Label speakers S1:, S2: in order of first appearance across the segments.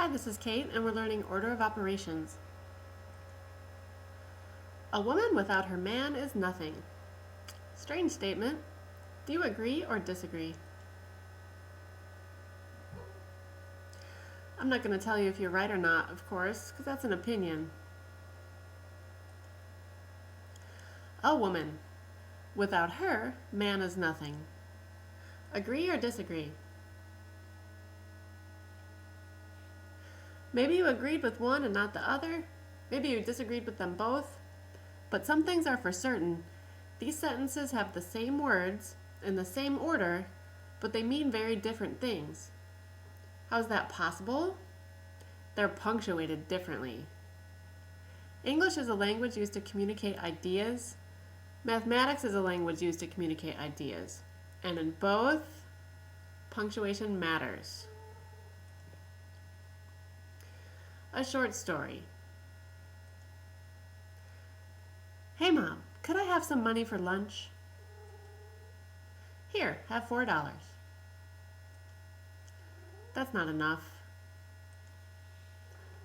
S1: Hi, this is Kate, and we're learning order of operations. A woman without her man is nothing. Strange statement. Do you agree or disagree? I'm not going to tell you if you're right or not, of course, because that's an opinion. A woman. Without her, man is nothing. Agree or disagree? Maybe you agreed with one and not the other. Maybe you disagreed with them both. But some things are for certain. These sentences have the same words in the same order, but they mean very different things. How is that possible? They're punctuated differently. English is a language used to communicate ideas. Mathematics is a language used to communicate ideas. And in both, punctuation matters. A short story. Hey Mom, could I have some money for lunch? Here, have $4. That's not enough.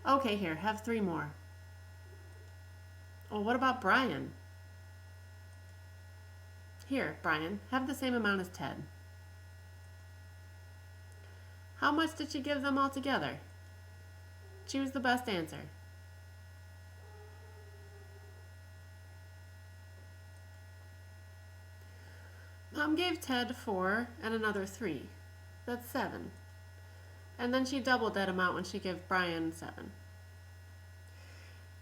S1: Okay, here, have 3 more. Well, what about Brian? Here, Brian, have the same amount as Ted. How much did she give them all together? Choose the best answer. Mom gave Ted 4 and another 3. That's 7. And then she doubled that amount when she gave Brian 7.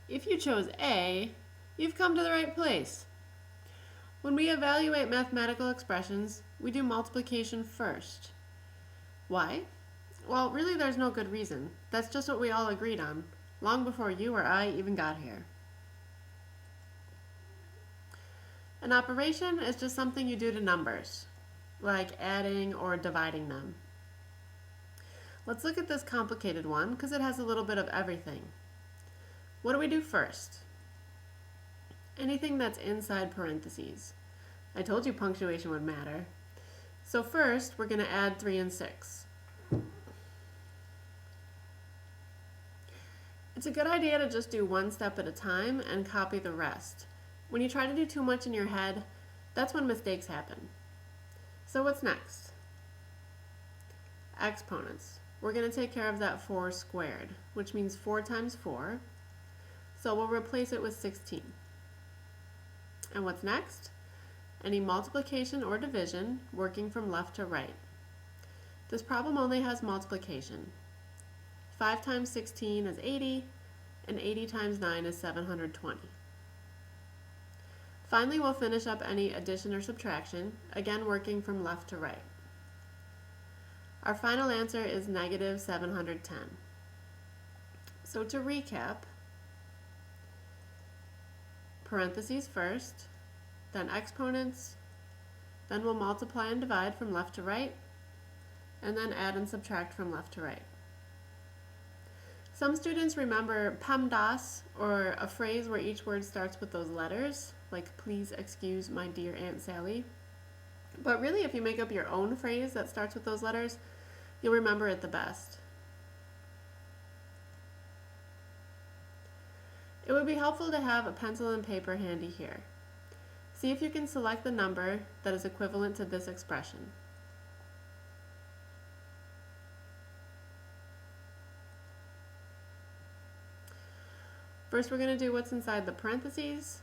S1: If you chose A, you've come to the right place. When we evaluate mathematical expressions, we do multiplication first. Why? Well, really there's no good reason. That's just what we all agreed on, long before you or I even got here. An operation is just something you do to numbers, like adding or dividing them. Let's look at this complicated one because it has a little bit of everything. What do we do first? Anything that's inside parentheses. I told you punctuation would matter. So first, we're going to add 3 and 6. It's a good idea to just do one step at a time and copy the rest. When you try to do too much in your head, that's when mistakes happen. So what's next? Exponents. We're going to take care of that 4 squared, which means 4 times 4. So we'll replace it with 16. And what's next? Any multiplication or division working from left to right. This problem only has multiplication. 5 times 16 is 80, and 80 times 9 is 720. Finally, we'll finish up any addition or subtraction, again working from left to right. Our final answer is negative 710. So to recap, parentheses first, then exponents, then we'll multiply and divide from left to right, and then add and subtract from left to right. Some students remember PEMDAS, or a phrase where each word starts with those letters, like please excuse my dear Aunt Sally. But really, if you make up your own phrase that starts with those letters, you'll remember it the best. It would be helpful to have a pencil and paper handy here. See if you can select the number that is equivalent to this expression. First, we're going to do what's inside the parentheses,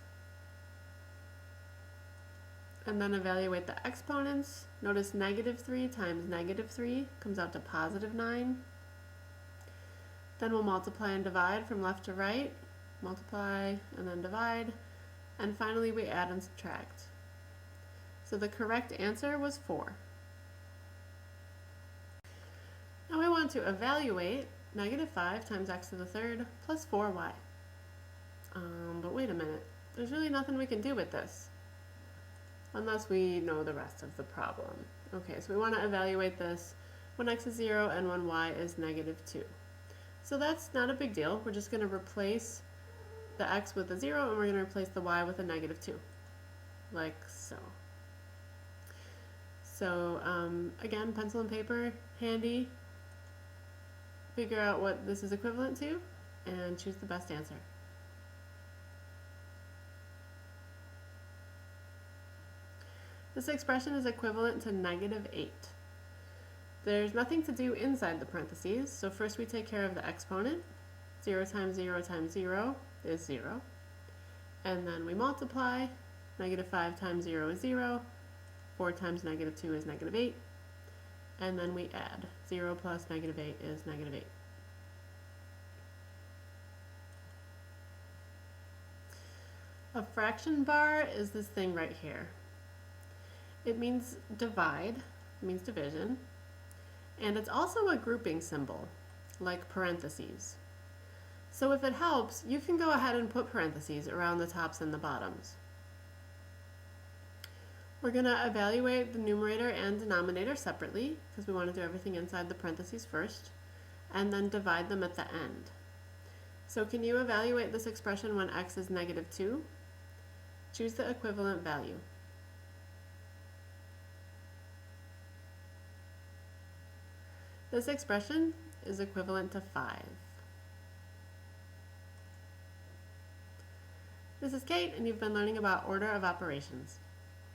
S1: and then evaluate the exponents. Notice negative 3 times negative 3 comes out to positive 9. Then we'll multiply and divide from left to right, multiply and then divide, and finally we add and subtract. So the correct answer was 4. Now we want to evaluate negative 5 times x to the third plus 4y. But wait a minute, there's really nothing we can do with this unless we know the rest of the problem. Okay, so we want to evaluate this when x is 0 and when y is negative 2. So that's not a big deal. We're just going to replace the x with a 0 and we're going to replace the y with a negative 2, like so. So again, pencil and paper handy. Figure out what this is equivalent to and choose the best answer. This expression is equivalent to -8. There's nothing to do inside the parentheses, so first we take care of the exponent. 0 times 0 times 0 is 0. And then we multiply. -5 times 0 is 0. 4 times -2 is -8. And then we add. 0 plus -8 is -8. A fraction bar is this thing right here. It means divide, it means division, and it's also a grouping symbol, like parentheses. So if it helps, you can go ahead and put parentheses around the tops and the bottoms. We're going to evaluate the numerator and denominator separately, because we want to do everything inside the parentheses first, and then divide them at the end. So can you evaluate this expression when x is -2? Choose the equivalent value. This expression is equivalent to 5. This is Kate, and you've been learning about order of operations.